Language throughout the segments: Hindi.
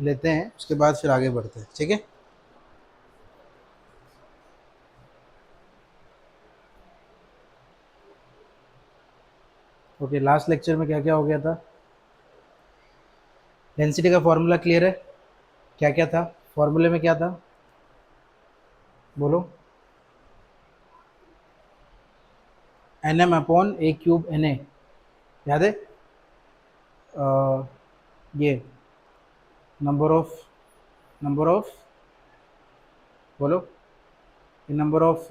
लेते हैं, उसके बाद फिर आगे बढ़ते हैं, ठीक है। ओके, लास्ट लेक्चर में क्या क्या हो गया था? डेंसिटी का फॉर्मूला क्लियर है? क्या क्या था फॉर्मूले में, क्या था बोलो? N M upon a cube N A, याद है? ये नंबर ऑफ बोलो, number of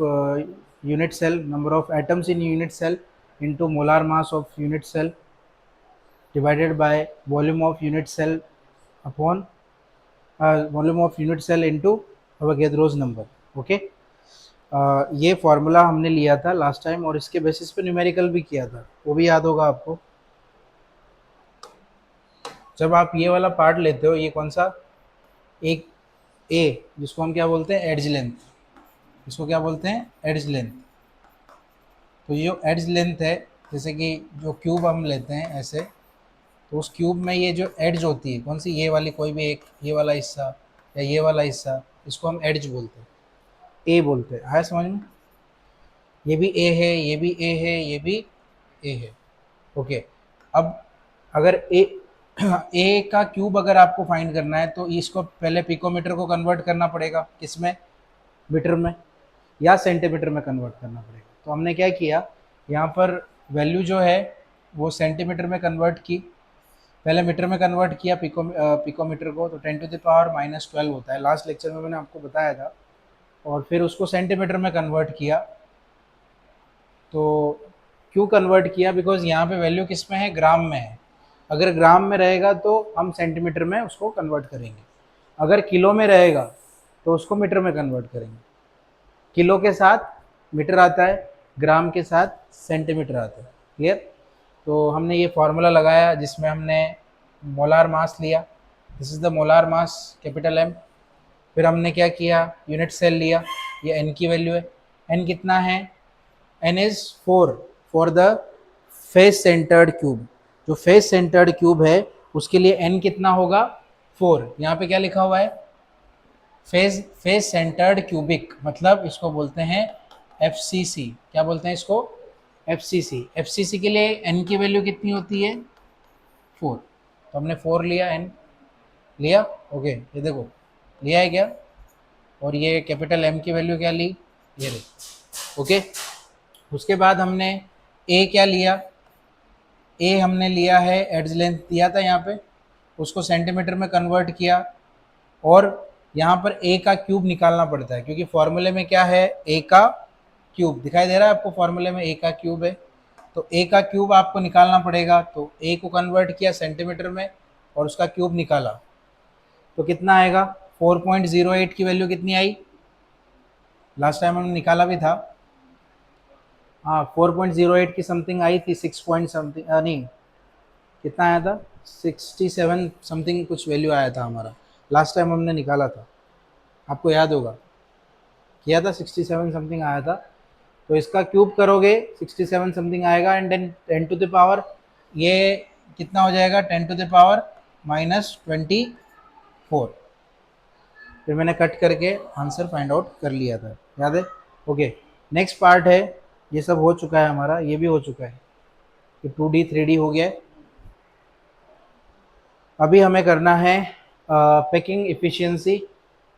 unit cell, number of atoms in unit cell into molar mass of unit cell divided by volume of unit cell upon volume of unit cell into Avogadro's number. Okay, ये फॉर्मूला हमने लिया था लास्ट टाइम और इसके बेसिस पे न्यूमेरिकल भी किया था, वो भी याद होगा आपको। जब आप ये वाला पार्ट लेते हो, ये कौन सा, एक ए, जिसको हम क्या बोलते हैं, एड्ज लेंथ, इसको क्या बोलते हैं, एड्ज लेंथ। तो ये जो एड्ज लेंथ है, जैसे कि जो क्यूब हम लेते हैं ऐसे, तो उस क्यूब में ये जो एड्ज होती है कौन सी, ये वाली, कोई भी एक, ये वाला हिस्सा या ये वाला हिस्सा, इसको हम एड्ज बोलते हैं, ए बोलते हैं। आया समझ में? ये भी ए है, ये भी ए है, ये भी ए है। ओके, अब अगर ए ए का क्यूब अगर आपको फाइंड करना है तो इसको पहले पिकोमीटर को कन्वर्ट करना पड़ेगा, किसमें, मीटर में या सेंटीमीटर में कन्वर्ट करना पड़ेगा। तो हमने क्या किया, यहाँ पर वैल्यू जो है वो सेंटीमीटर में कन्वर्ट की, पहले मीटर में कन्वर्ट किया पिकोमीटर को, तो 10⁻⁻12 होता है, लास्ट लेक्चर में मैंने आपको बताया था। और फिर उसको सेंटीमीटर में कन्वर्ट किया। तो क्यों कन्वर्ट किया, बिकॉज यहाँ पे वैल्यू किस में है, ग्राम में है। अगर ग्राम में रहेगा तो हम सेंटीमीटर में उसको कन्वर्ट करेंगे, अगर किलो में रहेगा तो उसको मीटर में कन्वर्ट करेंगे। किलो के साथ मीटर आता है, ग्राम के साथ सेंटीमीटर आता है। क्लियर? तो हमने ये फार्मूला लगाया जिसमें हमने मोलार मास लिया, this is the molar mass, capital M. फिर हमने क्या किया, यूनिट सेल लिया, ये एन की वैल्यू है। एन कितना है, N is 4 for the face centred cube. जो फेस सेंटर्ड क्यूब है उसके लिए एन कितना होगा, 4। यहाँ पे क्या लिखा हुआ है, फेस सेंटर्ड क्यूबिक, मतलब इसको बोलते हैं एफसीसी। क्या बोलते हैं इसको, एफसीसी। एफसीसी के लिए एन की वैल्यू कितनी होती है, 4। तो हमने 4 लिया, एन लिया। ओके, ये देखो लिया है क्या, और ये कैपिटल एम की वैल्यू क्या ली, ये रही। ओके, उसके बाद हमने ए क्या लिया, ए हमने लिया है, एड्ज लेंथ दिया था यहाँ पे, उसको सेंटीमीटर में कन्वर्ट किया। और यहाँ पर ए का क्यूब निकालना पड़ता है, क्योंकि फॉर्मूले में क्या है, ए का क्यूब दिखाई दे रहा है आपको, फॉर्मूले में ए का क्यूब है। तो ए का क्यूब आपको निकालना पड़ेगा। तो ए को कन्वर्ट किया सेंटीमीटर में और उसका क्यूब निकाला, तो कितना आएगा, 4.08 की वैल्यू कितनी आई, लास्ट टाइम हमने निकाला भी था। हाँ, 4.08 की समथिंग आई थी, 6 पॉइंट समथिंग, नहीं, कितना आया था, 67 समथिंग कुछ वैल्यू आया था हमारा, लास्ट टाइम हमने निकाला था, आपको याद होगा, किया था, 67 समथिंग आया था। तो इसका क्यूब करोगे 67 समथिंग आएगा, and then 10 to the power, ये कितना हो जाएगा, 10 टू द पावर -24। फिर मैंने कट करके आंसर फाइंड आउट कर लिया था, याद है? ओके, नेक्स्ट पार्ट है, ये सब हो चुका है हमारा, ये भी हो चुका है, कि 2D 3D हो गया है। अभी हमें करना है पैकिंग इफ़िशियंसी,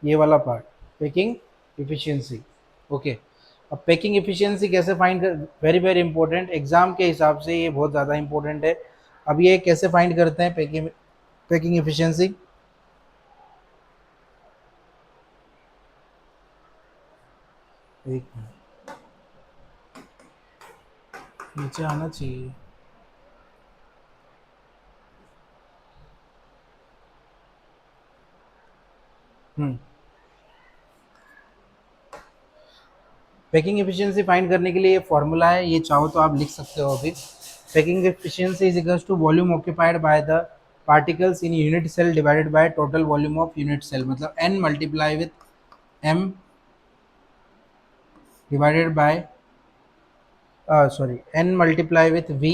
ये वाला पार्ट, पैकिंग इफ़िशियंसी। ओके, अब पैकिंग इफ़िशियंसी कैसे फाइंड कर, वेरी वेरी इंपॉर्टेंट, एग्जाम के हिसाब से ये बहुत ज़्यादा इंपॉर्टेंट है। अब ये कैसे फाइंड करते हैं पैकिंग इफ़िशियंसी, एक मिनट, नीचे आना चाहिए। पैकिंग एफिशिएंसी फाइंड करने के लिए ये फॉर्मूला है, ये चाहो तो आप लिख सकते हो अभी। Packing efficiency is equals to volume occupied by the particles in unit cell divided by total volume of unit cell, मतलब n multiply with m divided by, sorry, n multiply with v,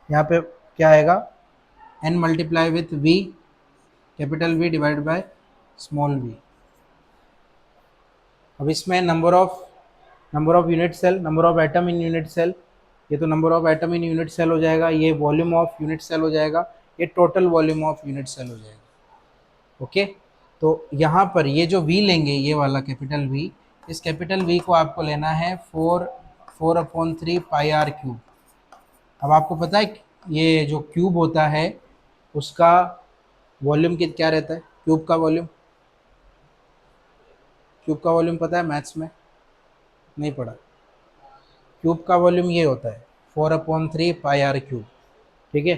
यहाँ पे क्या आएगा, n multiply with v capital V divided by small V. अब इसमें number of unit cell, number of atom in unit cell, ये तो number of atom in unit cell हो जाएगा, ये वॉल्यूम ऑफ यूनिट सेल हो जाएगा, ये total volume of unit cell हो जाएगा। ओके, तो यहाँ पर ये जो v लेंगे, ये वाला कैपिटल V, इस कैपिटल V को आपको लेना है 4/3 पाई आर क्यूब। अब आपको पता है ये जो क्यूब होता है उसका वॉल्यूम क्या रहता है? क्यूब का वॉल्यूम पता है मैथ्स में? नहीं पढ़ा? क्यूब का वॉल्यूम ये होता है 4/3 पाई आर क्यूब। ठीक है,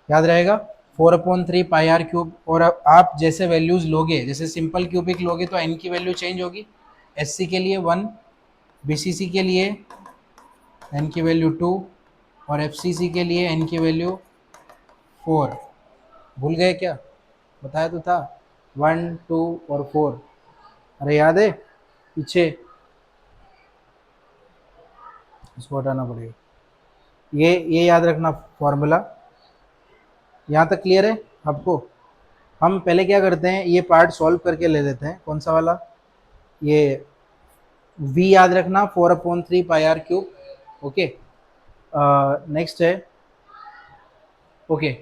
याद रहेगा 4/3 पाई आर क्यूब। और अब आप जैसे वैल्यूज लोगे, जैसे सिंपल क्यूबिक लोगे तो n की वैल्यू चेंज होगी, SC के लिए 1, BCC के लिए n की वैल्यू 2 और FCC के लिए n की वैल्यू 4। भूल गए क्या? बताया तो था 1, 2 और 4। अरे याद है पीछे? इसको हटाना पड़ेगा। ये याद रखना फॉर्मूला। यहाँ तक क्लियर है आपको? हम पहले क्या करते हैं, ये पार्ट सॉल्व करके ले लेते हैं। कौन सा वाला? ये v याद रखना 4/3 pi r cube. Okay, next है। ओके,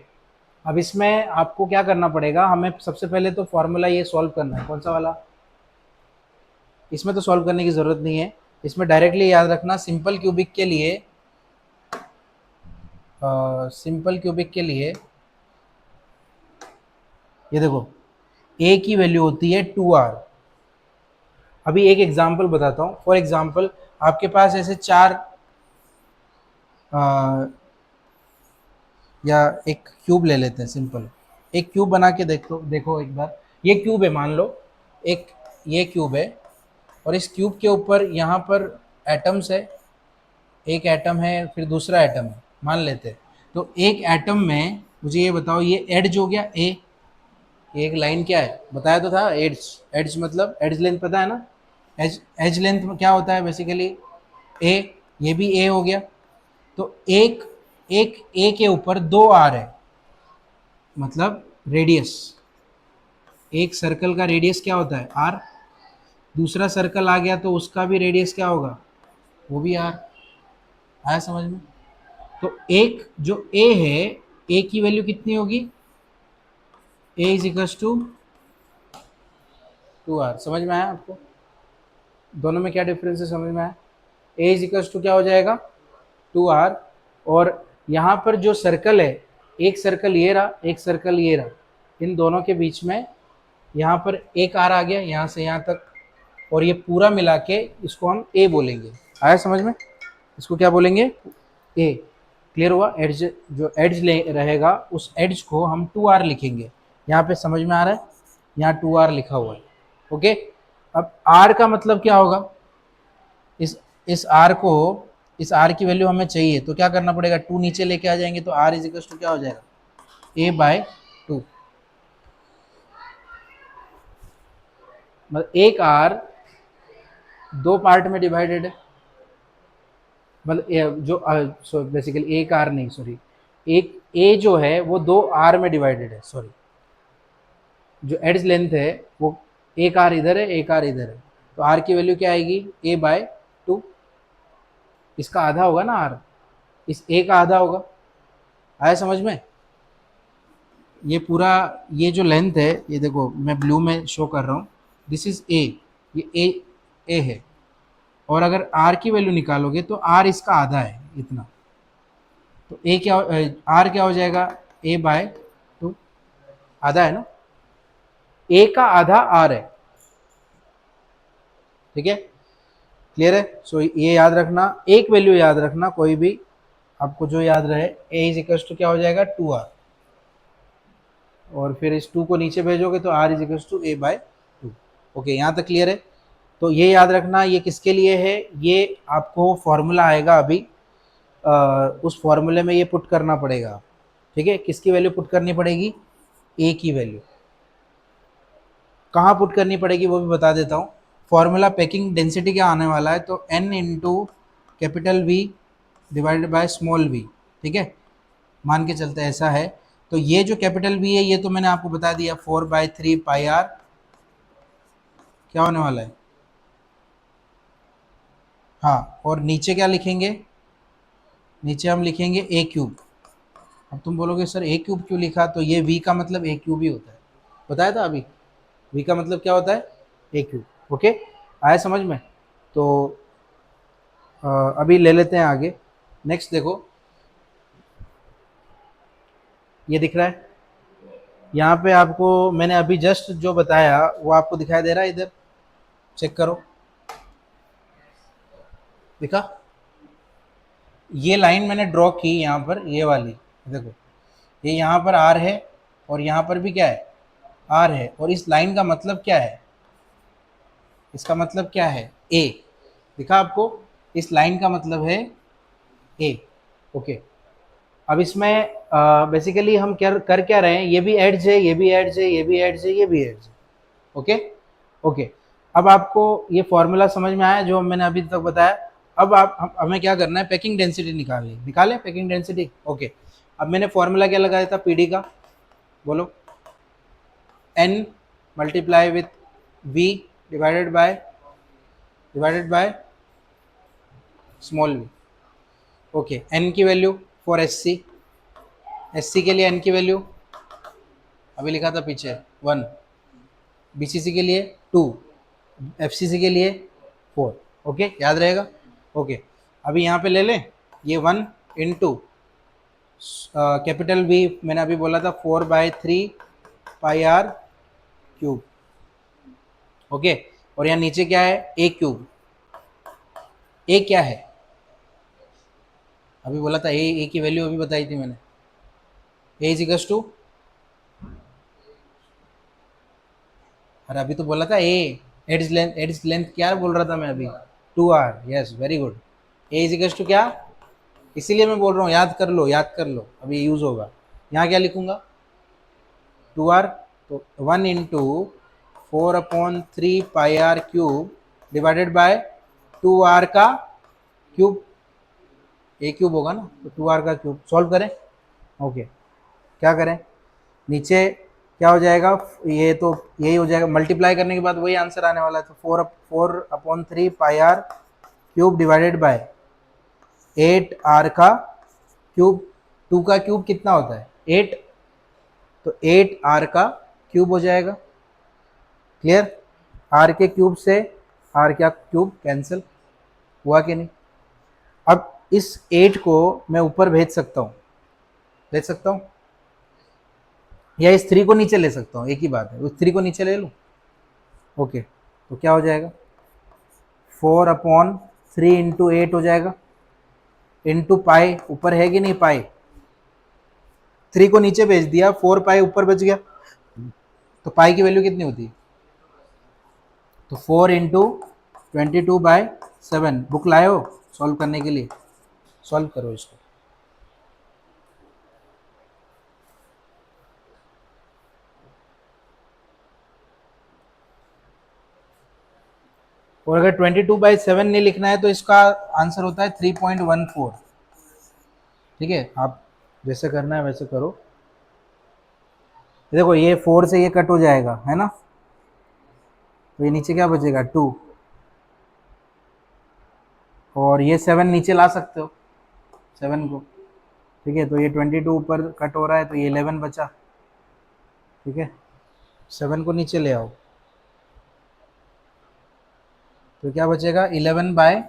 अब इसमें आपको क्या करना पड़ेगा, हमें सबसे पहले तो फॉर्मूला ये सॉल्व करना है। कौन सा वाला? इसमें तो सॉल्व करने की ज़रूरत नहीं है, इसमें डायरेक्टली याद रखना सिंपल क्यूबिक के लिए, ये देखो a की वैल्यू होती है 2r। अभी एक एग्जांपल बताता हूँ। फॉर एग्जांपल आपके पास ऐसे 4 या एक क्यूब ले लेते हैं सिंपल। एक क्यूब बना के देखो एक बार। ये क्यूब है, मान लो एक ये क्यूब है, और इस क्यूब के ऊपर यहाँ पर एटम्स है, एक एटम है फिर दूसरा एटम है मान लेते हैं। तो एक एटम में मुझे ये बताओ, ये एड्ज हो गया ए, एक लाइन क्या है बताया तो था, एड्ज मतलब एड्ज लेंथ पता है ना? एज लेंथ क्या होता है बेसिकली? ए, ये भी ए हो गया। तो एक एक ए के ऊपर 2 आर है, मतलब रेडियस। एक सर्कल का रेडियस क्या होता है? आर। दूसरा सर्कल आ गया तो उसका भी रेडियस क्या होगा? वो भी आर। आया समझ में? तो एक जो ए है, ए की वैल्यू कितनी होगी? ए इज इक्वल्स टू 2r। समझ में आया आपको? दोनों में क्या डिफरेंस है समझ में आया? ए इज इक्वल्स टू क्या हो जाएगा? 2r। और यहाँ पर जो सर्कल है, एक सर्कल ये रहा, एक सर्कल ये रहा, इन दोनों के बीच में यहाँ पर एक आर आ गया यहाँ से यहाँ तक, और ये पूरा मिला के इसको हम ए बोलेंगे। आया समझ में? इसको क्या बोलेंगे? ए। क्लियर हुआ? एड्ज, जो एड्ज रहेगा उस एड्ज को हम 2r लिखेंगे। यहाँ पे समझ में आ रहा है? यहाँ 2r लिखा हुआ है। ओके, अब r का मतलब क्या होगा? इस r को, इस r की वैल्यू हमें चाहिए तो क्या करना पड़ेगा? 2 नीचे लेके आ जाएंगे तो r इज इक्वल टू क्या हो जाएगा? a/2। मतलब एक r 2 पार्ट में डिवाइडेड है, मतलब जो बेसिकली एक r नहीं, सॉरी, एक a जो है वो 2 r में डिवाइडेड है। सॉरी, जो एड्ज लेंथ है वो एक r इधर है, एक r इधर है, तो r की वैल्यू क्या आएगी? a/2। इसका आधा होगा ना r, इस a का आधा होगा। आया समझ में? ये पूरा, ये जो लेंथ है, ये देखो मैं ब्लू में शो कर रहा हूँ, दिस इज a, ये a है। और अगर r की वैल्यू निकालोगे तो r इसका आधा है, इतना। तो r क्या हो जाएगा? a/2। आधा है ना? a का आधा r है। ठीक है, क्लियर है? सो ये याद रखना, एक वैल्यू याद रखना कोई भी, आपको जो याद रहे। a इज इक्वल टू क्या हो जाएगा? 2r। और फिर इस 2 को नीचे भेजोगे तो r is equal to a/2। Okay, यहाँ तक क्लियर है? तो ये याद रखना, ये किसके लिए है? ये आपको फॉर्मूला आएगा अभी, उस फॉर्मूले में ये पुट करना पड़ेगा। ठीक है, किसकी वैल्यू पुट करनी पड़ेगी? a की वैल्यू। कहाँ पुट करनी पड़ेगी वो भी बता देता हूँ। फॉर्मूला पैकिंग डेंसिटी क्या आने वाला है? तो n into capital V divided by small v। ठीक है, मान के चलते ऐसा है तो ये जो कैपिटल बी है ये तो मैंने आपको बता दिया 4/3 पाई आर क्या होने वाला है। हाँ, और नीचे क्या लिखेंगे, नीचे हम लिखेंगे ए क्यूब। अब तुम बोलोगे सर ए क्यूब क्यों लिखा, तो ये वी का मतलब ए क्यूब ही होता है, बताया था अभी। वी का मतलब क्या होता है, ए क्यूब। ओके, आया समझ में। तो अभी ले लेते हैं आगे। नेक्स्ट देखो, ये दिख रहा है यहाँ पे आपको, मैंने अभी जस्ट जो बताया वो आपको दिखाई दे रहा है, इधर चेक करो, दिखा। ये लाइन मैंने ड्रॉ की यहाँ पर, ये वाली देखो, ये यहाँ पर आर है और यहाँ पर भी क्या है, आर है, और इस लाइन का मतलब क्या है, इसका मतलब क्या है, ए। दिखा आपको, इस लाइन का मतलब है ए। ओके, अब इसमें बेसिकली हम क्या कर क्या रहे हैं, ये भी एड्ज है, ये भी एड्ज है, ये भी एड्ज है, ये भी एड्ज है। ओके ओके, अब आपको ये फॉर्मूला समझ में आया जो मैंने अभी तक बताया। अब आप हमें क्या करना है, पैकिंग डेंसिटी निकालनी, निकालें पैकिंग डेंसिटी। ओके, अब मैंने फॉर्मूला क्या लगाया था पीडी का, बोलो, N multiply with V divided by small V. Okay, N की वैल्यू फॉर एस सी के लिए एन की वैल्यू अभी लिखा था पीछे 1, बीसीसी के लिए 2, एफसीसी के लिए 4। ओके, याद रहेगा। ओके, अभी यहाँ पे ले लें ये 1 इंटू कैपिटल वी, मैंने अभी बोला था 4/3 पाई आर क्यूब। ओके, और यहाँ नीचे क्या है, ए क्यूब। ए क्या है, अभी बोला था ए की वैल्यू अभी बताई थी मैंने, ए इज इक्वल्स टू, अरे अभी तो बोला था ए, एड्स लेंथ क्या बोल रहा था मैं अभी, 2r। Yes, very good. A is equals to क्या, इसीलिए मैं बोल रहा हूँ, याद कर लो, याद कर लो, अभी यूज होगा। यहाँ क्या लिखूंगा, 2r, तो 1 into 4/3 pi r cube divided by 2r का क्यूब, ए क्यूब होगा ना, तो 2r का क्यूब। सॉल्व करें। ओके, क्या करें, नीचे क्या हो जाएगा, ये तो यही हो जाएगा, मल्टीप्लाई करने के बाद वही आंसर आने वाला है। तो 4/3 pi r cube divided by 8r का क्यूब। 2 का क्यूब कितना होता है, 8, तो 8r का क्यूब हो जाएगा। क्लियर, r के क्यूब से r का क्यूब कैंसिल हुआ कि नहीं। अब इस 8 को मैं ऊपर भेज सकता हूँ, भेज सकता हूँ, या इस 3 को नीचे ले सकता हूँ, एक ही बात है, उस 3 को नीचे ले लूँ। ओके, तो क्या हो जाएगा, 4/3 इंटू 8 हो जाएगा, इंटू पाई, ऊपर है कि नहीं पाई, 3 को नीचे भेज दिया, 4 पाई ऊपर बच गया, तो पाई की वैल्यू कितनी होती है, तो 4 इंटू 22/7। बुक लाए हो सॉल्व करने के लिए, सॉल्व करो इसको। और अगर 22/7 नहीं लिखना है तो इसका आंसर होता है 3.14। ठीक है, आप जैसे करना है वैसे करो। देखो ये 4 से ये कट हो जाएगा है ना, तो ये नीचे क्या बचेगा 2, और ये 7 नीचे ला सकते हो 7 को। ठीक है, तो ये 22 ऊपर कट हो रहा है, तो ये 11 बचा। ठीक है, 7 को नीचे ले आओ, तो क्या बचेगा 11/3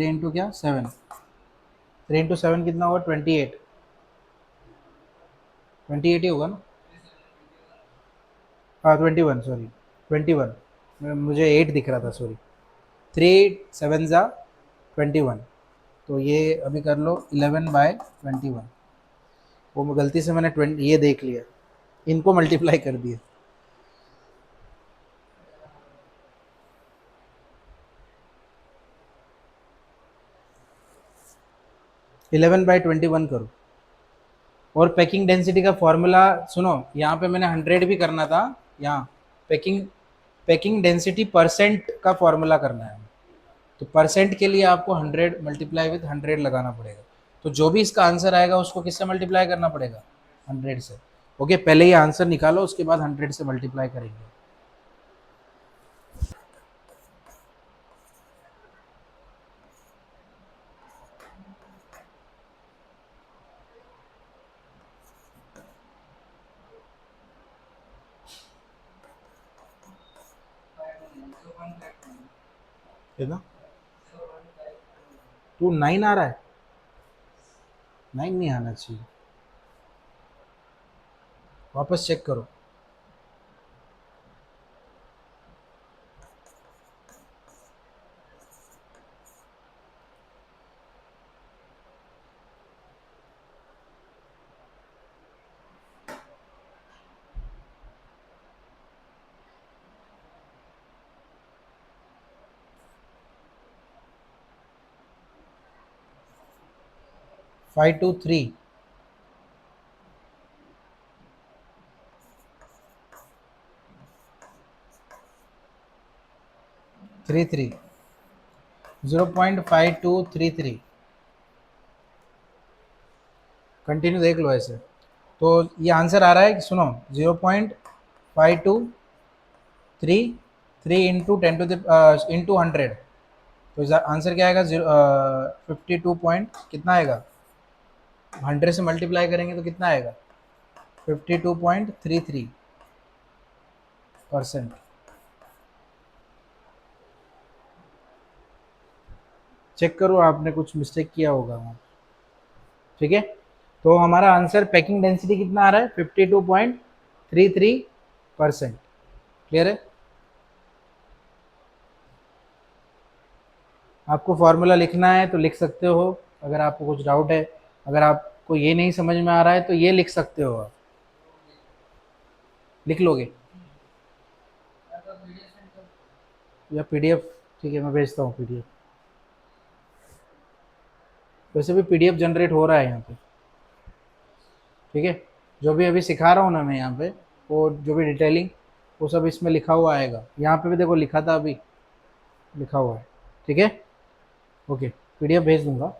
इंटू क्या 7, 3 इंटू 7 कितना होगा 28, 28 ही होगा ना। हाँ 21, सॉरी 21, मुझे 8 दिख रहा था, सॉरी। 3 7 ज़ा 21, तो ये अभी कर लो 11/21। वो मैं गलती से मैंने 20 ये देख लिया, इनको मल्टीप्लाई कर दिया। 11/21 करो। और पैकिंग डेंसिटी का फॉर्मूला सुनो, यहाँ पे मैंने 100 भी करना था, यहाँ पैकिंग पैकिंग डेंसिटी परसेंट का फॉर्मूला करना है। तो परसेंट के लिए आपको 100 मल्टीप्लाई विथ 100 लगाना पड़ेगा। तो जो भी इसका आंसर आएगा उसको किससे मल्टीप्लाई करना पड़ेगा? 100 से। ओके, पहले ये आंसर निकालो, उसके बाद 100 से मल्टीप्लाई करेंगे। कितना? 9 आ रहा है? 9 नहीं आना चाहिए, वापस चेक करो। Five two three, three three, 0.5233। Continue देख लो ऐसे। तो ये आंसर आ रहा है कि सुनो, 0.5233 इंटू 10 इंटू 100। तो इसका आंसर क्या आएगा? 52 पॉइंट कितना आएगा? 100 से मल्टीप्लाई करेंगे तो कितना आएगा? 52.33%। चेक करो, आपने कुछ मिस्टेक किया होगा वहाँ। ठीक है, तो हमारा आंसर पैकिंग डेंसिटी कितना आ रहा है? 52.33%। क्लियर है? आपको फॉर्मूला लिखना है तो लिख सकते हो, अगर आपको कुछ डाउट है। अगर आपको ये नहीं समझ में आ रहा है तो ये लिख सकते हो, आप लिख लोगे या पीडीएफ? ठीक है, मैं भेजता हूँ पीडीएफ। वैसे भी पीडीएफ जनरेट हो रहा है यहाँ पे। ठीक है, जो भी अभी सिखा रहा हूँ ना मैं यहाँ पे, वो जो भी डिटेलिंग, वो सब इसमें लिखा हुआ आएगा। यहाँ पे भी देखो लिखा था, अभी लिखा हुआ है। ठीक है, ओके, पीडीएफ भेज दूंगा।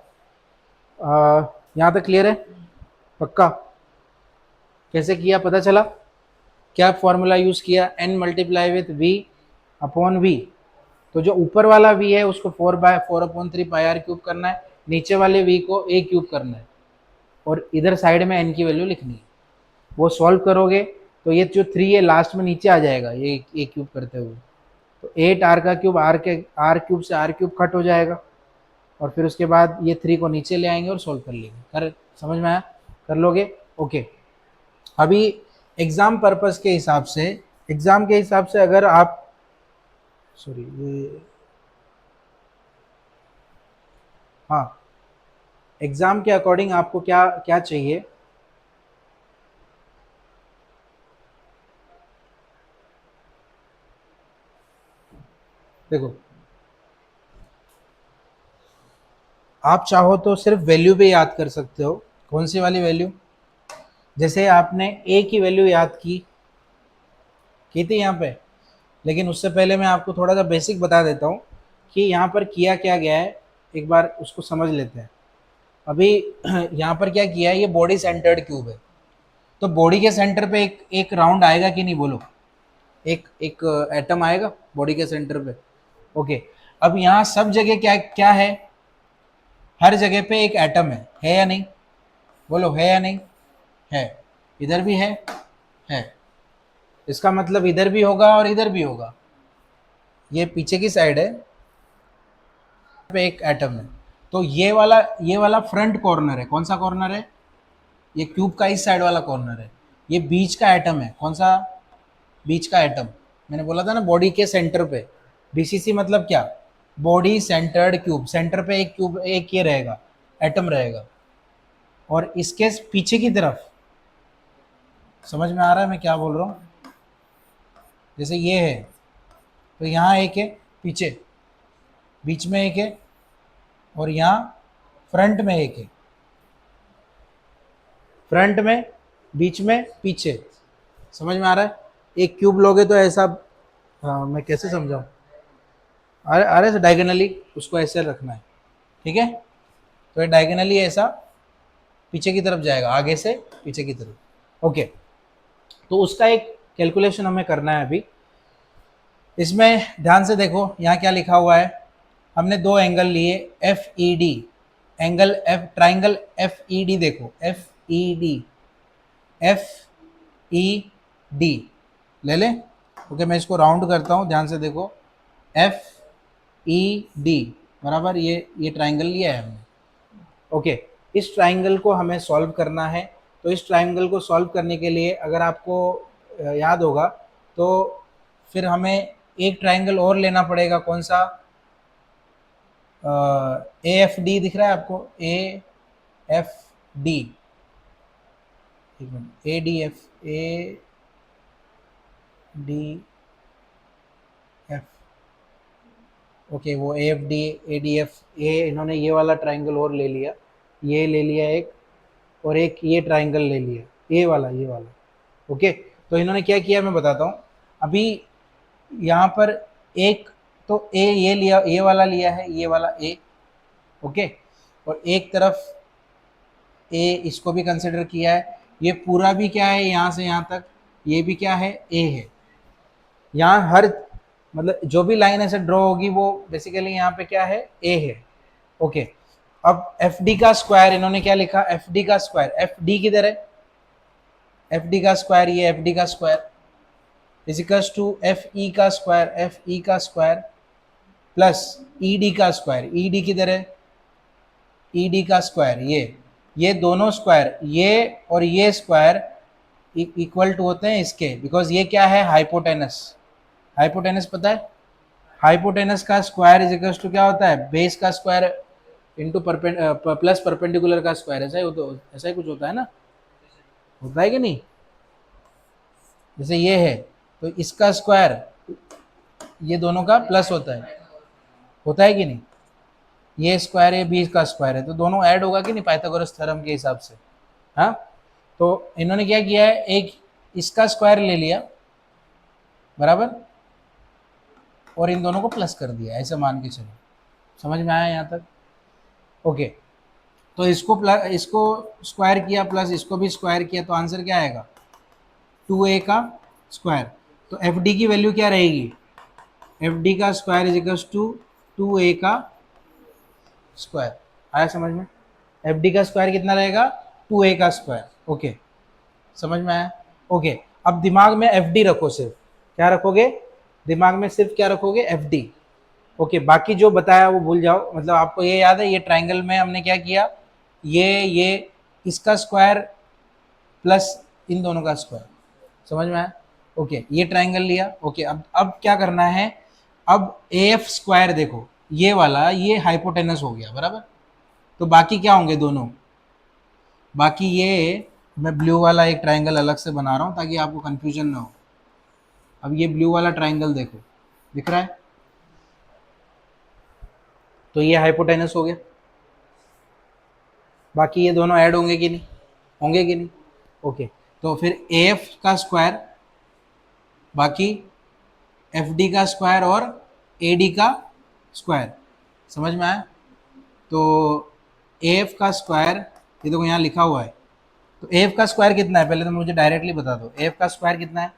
यहाँ तक क्लियर है? पक्का? कैसे किया पता चला? क्या फॉर्मूला यूज़ किया? n multiply with v upon v। तो जो ऊपर वाला v है उसको 4/4/3 पाई आर क्यूब करना है, नीचे वाले v को a क्यूब करना है, और इधर साइड में n की वैल्यू लिखनी है। वो सॉल्व करोगे तो ये जो 3 है लास्ट में नीचे आ जाएगा, ये a क्यूब करते हुए। तो 8r का क्यूब, r क्यूब से r क्यूब कट हो जाएगा, और फिर उसके बाद ये 3 को नीचे ले आएंगे और सॉल्व कर लेंगे। कर समझ में आया? कर लोगे? ओके। अभी एग्ज़ाम पर्पस के हिसाब से, एग्ज़ाम के हिसाब से अगर आप, सॉरी ये, हाँ, एग्ज़ाम के अकॉर्डिंग आपको क्या क्या चाहिए? देखो, आप चाहो तो सिर्फ वैल्यू भी याद कर सकते हो। कौन सी वाली वैल्यू? जैसे आपने ए की वैल्यू याद की थी यहाँ पे, लेकिन उससे पहले मैं आपको थोड़ा सा बेसिक बता देता हूँ कि यहाँ पर किया क्या गया है, एक बार उसको समझ लेते हैं। अभी यहाँ पर क्या किया है, ये बॉडी सेंटर्ड क्यूब है, तो बॉडी के सेंटर पे एक एक राउंड आएगा कि नहीं, बोलो? एक एक एटम आएगा बॉडी के सेंटर पे। ओके, अब यहाँ सब जगह क्या क्या है? हर जगह पे एक एटम है या नहीं? बोलो, है या नहीं? है। इधर भी है। इसका मतलब इधर भी होगा और इधर भी होगा। ये पीछे की साइड है, पे एक एटम है। तो ये वाला फ्रंट कॉर्नर है। कौन सा कॉर्नर है? ये क्यूब का इस साइड वाला कॉर्नर है। ये बीच का एटम है। कौन सा? बीच का एटम। मैंने बोला था ना बॉडी के सेंटर पे। बीसीसी मतलब क्या? Body centred cube. सेंटर पे एक क्यूब, एक ये रहेगा, एटम रहेगा, और इसके पीछे की तरफ, समझ में आ रहा है मैं क्या बोल रहा हूँ? जैसे ये है, तो यहाँ एक है पीछे, बीच में एक है, और यहाँ फ्रंट में एक है। फ्रंट में, बीच में, पीछे। समझ में आ रहा है? एक क्यूब लोगे तो ऐसा, हाँ, मैं कैसे समझाऊँ? अरे से डायगोनली उसको ऐसे रखना है, ठीक है। तो ये डायगोनली ऐसा पीछे की तरफ जाएगा, आगे से पीछे की तरफ। ओके, तो उसका एक कैलकुलेशन हमें करना है अभी। इसमें ध्यान से देखो यहाँ क्या लिखा हुआ है। हमने दो एंगल लिए F E D, angle F triangle F E D, देखो F E D, F E D ले लें। ओके, मैं इसको राउंड करता हूँ, ध्यान से देखो एफ ई डी बराबर ये ट्राइंगल लिया है हमने। ओके, इस ट्राइंगल को हमें सॉल्व करना है। तो इस ट्राइंगल को सॉल्व करने के लिए अगर आपको याद होगा तो फिर हमें एक ट्राइंगल और लेना पड़ेगा, कौन सा, ए एफ डी दिख रहा है आपको, ए एफ डी, एक minute, A D F, A D F, okay, वो A F D, A D F, ये इन्होंने ये वाला ट्राइंगल और ले लिया, ये ले लिया एक, और एक ये ट्राइंगल ले लिया, ये वाला। ओके, तो इन्होंने क्या किया मैं बताता हूँ। अभी यहाँ पर एक तो ए ये लिया, ये वाला लिया है, ये वाला ए, ओके, और एक तरफ ए इसको भी कंसिडर किया है। ये पूरा भी क्या है, यहाँ से यहाँ तक ये भी क्या है, ए है। यहाँ हर मतलब जो भी लाइन ऐसे ड्रॉ होगी वो बेसिकली यहाँ पे क्या है, ए है। ओके, अब एफ डी का स्क्वायर इन्होंने क्या लिखा, एफ डी का स्क्वायर, एफ डी किधर है, एफ डी का स्क्वायर, ये एफ डी का square equals to F E का स्क्वायर, एफ ई का स्क्वायर प्लस ई डी का स्क्वायर, ई डी किधर है, ई डी का स्क्वायर, ये दोनों स्क्वायर, ये और ये स्क्वायर इक्वल टू होते हैं इसके, बिकॉज ये क्या है, हाइपोटेनस। हाइपोटेनस पता है, हाइपोटेनस का स्क्वायर इज इक्वल टू क्या होता है, बेस का स्क्वायर इंटू प्लस परपेंडिकुलर का स्क्वायर, ऐसा ही कुछ होता है ना, होता है कि नहीं। जैसे ये है तो इसका स्क्वायर ये दोनों का प्लस होता है कि नहीं, ये स्क्वायर है, बी का स्क्वायर है, तो दोनों ऐड होगा कि नहीं पाइथागोरस थ्योरम के हिसाब से। हाँ, तो इन्होंने क्या किया है, एक इसका स्क्वायर ले लिया बराबर, और इन दोनों को प्लस कर दिया, ऐसे मान के चलो। समझ में आया यहाँ तक? ओके, तो इसको स्क्वायर किया प्लस इसको भी स्क्वायर किया, तो आंसर क्या आएगा, 2a का स्क्वायर। तो एफ डी की वैल्यू क्या रहेगी, एफ डी का square is equal to 2a का स्क्वायर। आया समझ में? एफ डी का स्क्वायर कितना रहेगा, 2a का स्क्वायर। ओके, समझ में आया? ओके, अब दिमाग में एफ डी रखो, सिर्फ क्या रखोगे, दिमाग में सिर्फ क्या रखोगे, एफ डी। ओके, बाकी जो बताया वो भूल जाओ। मतलब आपको ये याद है, ये ट्राइंगल में हमने क्या किया, ये इसका स्क्वायर प्लस इन दोनों का स्क्वायर, समझ में आया? ओके, ये ट्राइंगल लिया। ओके, अब क्या करना है, अब ए एफ स्क्वायर देखो, ये वाला ये हाइपोटेनस हो गया बराबर, तो बाकी क्या होंगे दोनों, बाकी ये मैं ब्लू वाला एक ट्राइंगल अलग से बना रहा हूँ ताकि आपको कंफ्यूजन ना हो। अब ये ब्लू वाला ट्राइंगल देखो, दिख रहा है, तो ये हाइपोटेनस हो गया। बाकी ये दोनों ऐड होंगे कि नहीं, होंगे कि नहीं? ओके, तो फिर ए एफ का स्क्वायर, बाकी एफ डी का स्क्वायर और ए डी का स्क्वायर, समझ में आया? तो ए एफ का स्क्वायर, ये देखो यहाँ लिखा हुआ है, तो ए एफ का स्क्वायर कितना है, पहले तो मुझे डायरेक्टली बता दो, ए एफ का स्क्वायर कितना है,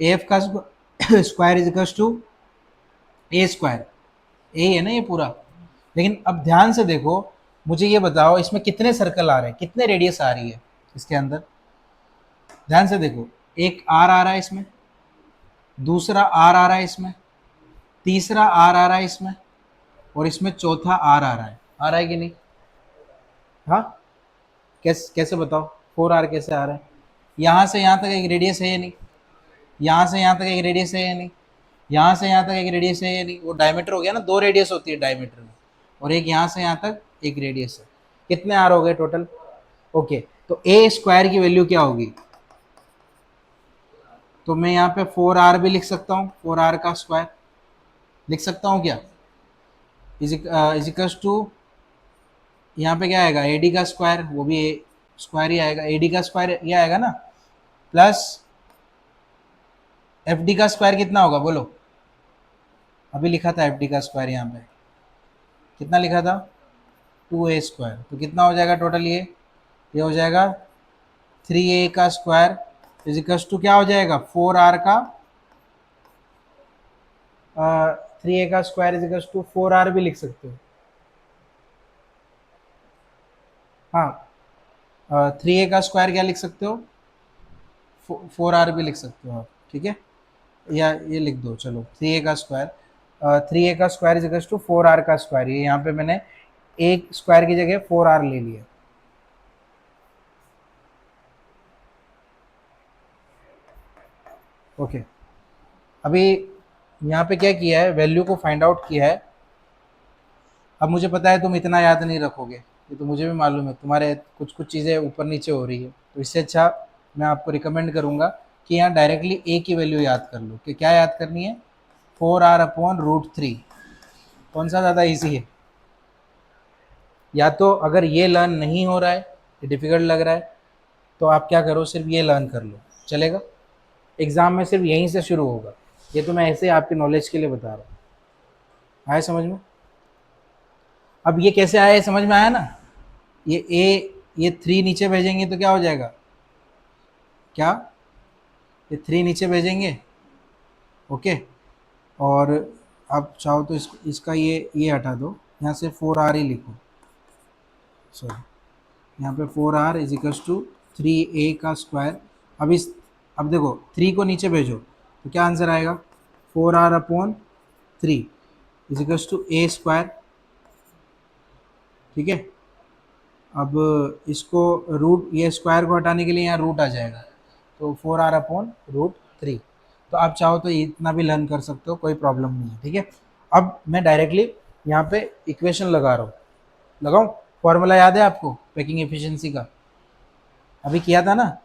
ए एफ का square is equal to A square, A है ना ये पूरा। लेकिन अब ध्यान से देखो, मुझे ये बताओ इसमें कितने सर्कल आ रहे हैं, कितने रेडियस आ रही है इसके अंदर, ध्यान से देखो, एक आर आ रहा है इसमें, दूसरा आर आ रहा है इसमें, तीसरा आर आ रहा है इसमें, और इसमें चौथा आर आ रहा है कि नहीं? हाँ, कैसे बताओ, 4R कैसे आ रहा है? यहाँ से यहाँ तक एक रेडियस है या नहीं, यहाँ से यहाँ तक एक रेडियस है या नहीं, यहाँ से यहाँ तक एक रेडियस है या नहीं, वो डायमीटर हो गया ना, 2 रेडियस होती है डायमीटर में, और एक यहाँ से यहाँ तक एक रेडियस है, कितने आर हो गए टोटल? ओके, तो ए स्क्वायर की वैल्यू क्या होगी, तो मैं यहाँ पे 4R भी लिख सकता हूँ, 4R का स्क्वायर लिख सकता हूँ क्या, इजिकल्स टू यहाँ पे क्या आएगा, ए डी का स्क्वायर, वो भी ए स्क्वायर ही आएगा, ए डी का स्क्वायर ये आएगा ना, प्लस एफ डी का स्क्वायर कितना होगा बोलो, अभी लिखा था एफ डी का स्क्वायर यहाँ पे, कितना लिखा था 2a², तो कितना हो जाएगा टोटल, ये हो जाएगा 3a का स्क्वायर इजिकल्स टू क्या हो जाएगा 4r का, 3a का स्क्वायर इजिकल्स टू 4r भी लिख सकते हो। हाँ, 3a का स्क्वायर क्या लिख सकते हो, 4r भी लिख सकते हो आप, ठीक है, या ये लिख दो, चलो 3a का स्क्वायर, 3a का स्क्वायर इजिकल्स टू 4r का स्क्वायर, ये यहाँ पे मैंने एक स्क्वायर की जगह 4r ले लिया। ओके, अभी यहाँ पे क्या किया है, वैल्यू को फाइंड आउट किया है। अब मुझे पता है तुम इतना याद नहीं रखोगे, ये तो मुझे भी मालूम है, तुम्हारे कुछ कुछ चीज़ें ऊपर नीचे हो रही है, तो इससे अच्छा मैं आपको रिकमेंड करूँगा कि यहाँ डायरेक्टली ए की वैल्यू याद कर लो, कि क्या याद करनी है 4r/√3। कौन सा ज़्यादा ईजी है, या तो अगर ये लर्न नहीं हो रहा है, ये डिफ़िकल्ट लग रहा है, तो आप क्या करो, सिर्फ ये लर्न कर लो, चलेगा। एग्ज़ाम में सिर्फ यहीं से शुरू होगा, ये तो मैं ऐसे आपकी नॉलेज के लिए बता रहा हूँ। आया समझ में, अब ये कैसे आया समझ में आया ना, ये 3 नीचे भेजेंगे तो क्या हो जाएगा, क्या ये 3 नीचे भेजेंगे, ओके, और आप चाहो तो इसका ये हटा दो, यहाँ से 4r ही लिखो, सॉरी, यहाँ पे 4r इजिकल्स टू 3a का स्क्वायर। अब देखो 3 को नीचे भेजो तो क्या आंसर आएगा 4r/3 equals to a square, ठीक है। अब इसको रूट, ये स्क्वायर को हटाने के लिए यहाँ रूट आ जाएगा, तो 4r/√3। तो आप चाहो तो इतना भी लर्न कर सकते हो, कोई प्रॉब्लम नहीं है, ठीक है। अब मैं डायरेक्टली यहाँ पे इक्वेशन लगा रहा हूँ, लगाऊँ, फॉर्मूला याद है आपको पैकिंग एफिशिएंसी का, अभी किया था ना,